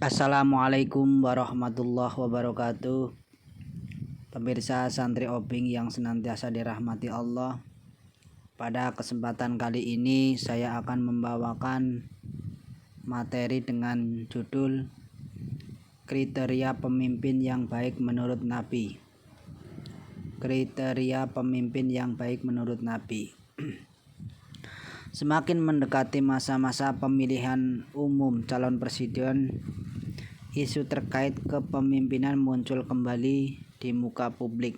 Assalamualaikum warahmatullahi wabarakatuh. Pemirsa santri Obing yang senantiasa dirahmati Allah. Pada kesempatan kali ini saya akan membawakan materi dengan judul Kriteria Pemimpin yang Baik Menurut Nabi. Kriteria pemimpin yang baik menurut Nabi. Semakin mendekati masa-masa pemilihan umum calon presiden, isu terkait kepemimpinan muncul kembali di muka publik.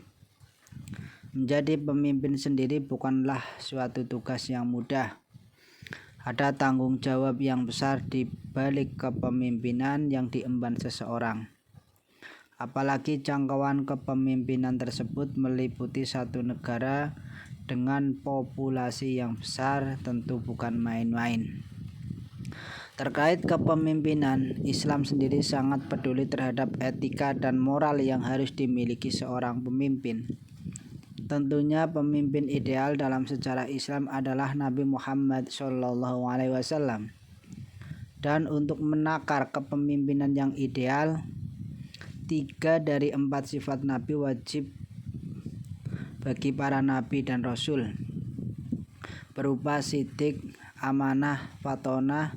Menjadi pemimpin sendiri bukanlah suatu tugas yang mudah. Ada tanggung jawab yang besar di balik kepemimpinan yang diemban seseorang. Apalagi jangkauan kepemimpinan tersebut meliputi satu negara dengan populasi yang besar, tentu bukan main-main. Terkait kepemimpinan, Islam sendiri sangat peduli terhadap etika dan moral yang harus dimiliki seorang pemimpin. Tentunya pemimpin ideal dalam sejarah Islam adalah Nabi Muhammad SAW. Dan untuk menakar kepemimpinan yang ideal, 3 dari 4 sifat Nabi wajib bagi para nabi dan rasul, berupa sidik, amanah, fatonah,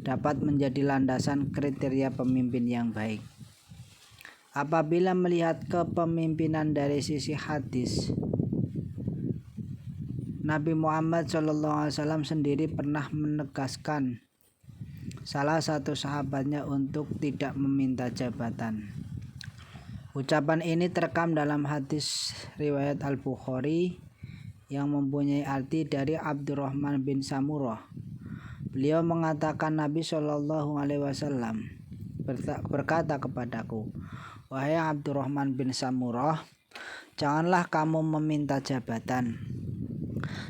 dapat menjadi landasan kriteria pemimpin yang baik. Apabila melihat kepemimpinan dari sisi hadis, Nabi Muhammad SAW sendiri pernah menegaskan salah satu sahabatnya untuk tidak meminta jabatan. Ucapan ini terekam dalam hadis riwayat Al-Bukhari yang mempunyai arti dari Abdurrahman bin Samurah. Beliau mengatakan, Nabi SAW berkata kepadaku, "Wahai Abdurrahman bin Samurah, janganlah kamu meminta jabatan.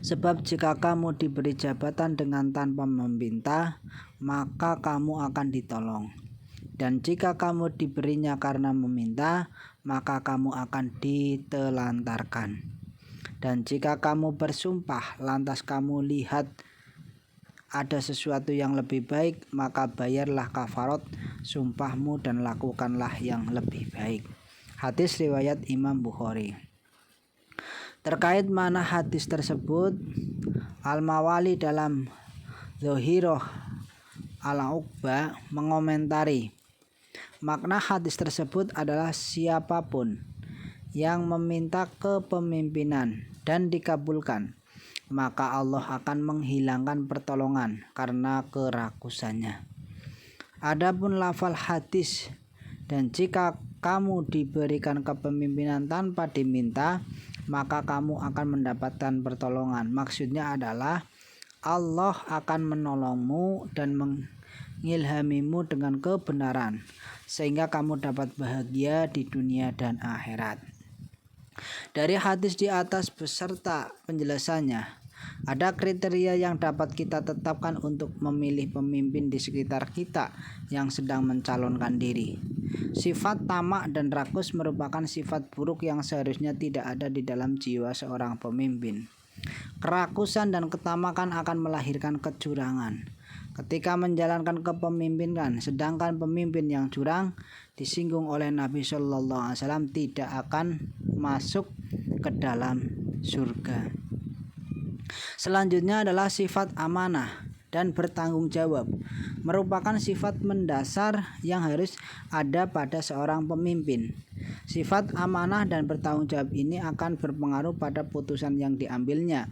Sebab jika kamu diberi jabatan dengan tanpa meminta, maka kamu akan ditolong. Dan jika kamu diberinya karena meminta, maka kamu akan ditelantarkan. Dan jika kamu bersumpah, lantas kamu lihat ada sesuatu yang lebih baik, maka bayarlah kafarat sumpahmu dan lakukanlah yang lebih baik." Hadis riwayat Imam Bukhari. Terkait mana hadis tersebut, Al-Mawali dalam Zohiroh Al-Uqba mengomentari, makna hadis tersebut adalah siapapun yang meminta kepemimpinan dan dikabulkan, maka Allah akan menghilangkan pertolongan karena kerakusannya. Adapun lafal hadis, dan jika kamu diberikan kepemimpinan tanpa diminta, maka kamu akan mendapatkan pertolongan. Maksudnya adalah Allah akan menolongmu dan mengilhamimu dengan kebenaran, sehingga kamu dapat bahagia di dunia dan akhirat. Dari hadis di atas beserta penjelasannya, ada kriteria yang dapat kita tetapkan untuk memilih pemimpin di sekitar kita yang sedang mencalonkan diri. Sifat tamak dan rakus merupakan sifat buruk yang seharusnya tidak ada di dalam jiwa seorang pemimpin. Kerakusan dan ketamakan akan melahirkan kecurangan ketika menjalankan kepemimpinan, sedangkan pemimpin yang curang disinggung oleh Nabi SAW tidak akan masuk ke dalam surga. Selanjutnya adalah sifat amanah dan bertanggung jawab, merupakan sifat mendasar yang harus ada pada seorang pemimpin. Sifat amanah dan bertanggung jawab ini akan berpengaruh pada putusan yang diambilnya,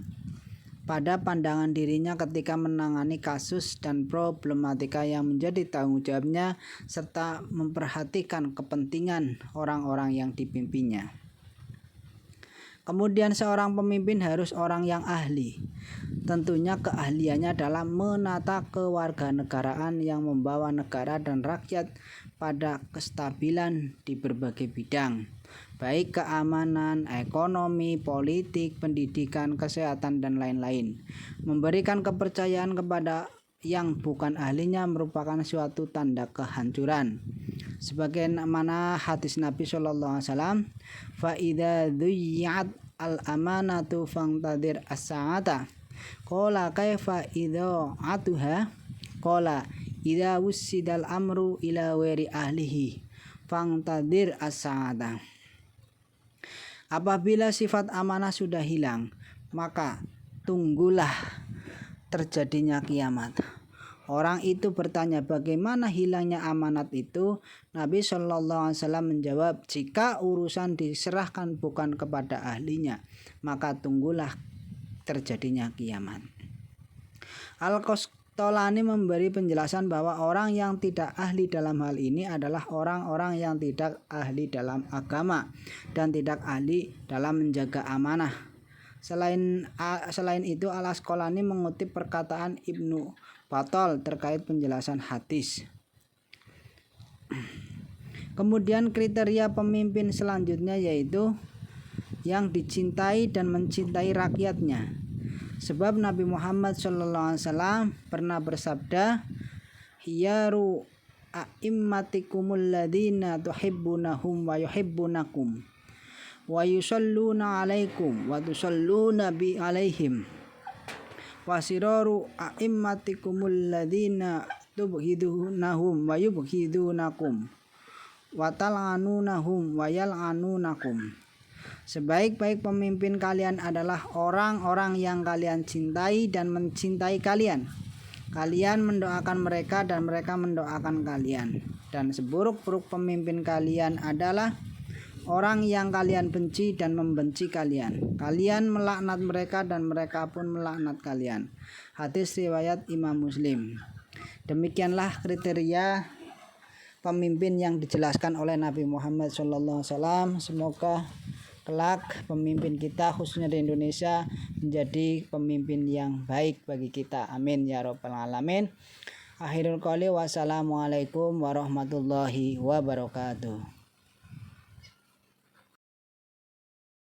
pada pandangan dirinya ketika menangani kasus dan problematika yang menjadi tanggung jawabnya, serta memperhatikan kepentingan orang-orang yang dipimpinnya. Kemudian seorang pemimpin harus orang yang ahli. Tentunya keahliannya dalam menata kewarganegaraan yang membawa negara dan rakyat pada kestabilan di berbagai bidang, baik keamanan, ekonomi, politik, pendidikan, kesehatan, dan lain-lain. Memberikan kepercayaan kepada yang bukan ahlinya merupakan suatu tanda kehancuran. Sebagaimana hadis Nabi SAW, fa idza dhuyyat al-amanatu fangtadir as-sa'ata. Qala kaifa idza'atuha? Qala idza wussidal amru ila wairi ahlihi fangtadir as-sa'ata. Apabila sifat amanah sudah hilang, maka tunggulah terjadinya kiamat. Orang itu bertanya, bagaimana hilangnya amanat itu? Nabi SAW menjawab, jika urusan diserahkan bukan kepada ahlinya, maka tunggulah terjadinya kiamat. Al-Qastolani memberi penjelasan bahwa orang yang tidak ahli dalam hal ini adalah orang-orang yang tidak ahli dalam agama dan tidak ahli dalam menjaga amanah. Selain itu, Al-Qastolani mengutip perkataan Ibnu Battal terkait penjelasan hadis. Kemudian kriteria pemimpin selanjutnya yaitu yang dicintai dan mencintai rakyatnya. Sebab Nabi Muhammad SAW pernah bersabda, hiyaru a'immatikumul ladina tuhibbunahum wa yuhibbunakum wa yusalluna alaikum wa tusalluna bi alaihim wasiraru a'immatikumul ladina tubghidunahum wa yubghidunakum wa tal'anunahum wa yal'anunakum. Sebaik-baik pemimpin kalian adalah orang-orang yang kalian cintai dan mencintai kalian. Kalian mendoakan mereka dan mereka mendoakan kalian. Dan seburuk-buruk pemimpin kalian adalah orang yang kalian benci dan membenci kalian. Kalian melaknat mereka dan mereka pun melaknat kalian. Hadis riwayat Imam Muslim. Demikianlah kriteria pemimpin yang dijelaskan oleh Nabi Muhammad SAW. Semoga kelak pemimpin kita khususnya di Indonesia menjadi pemimpin yang baik bagi kita. Amin ya rabbal alamin. Akhirul qouli wassalamualaikum warahmatullahi wabarakatuh.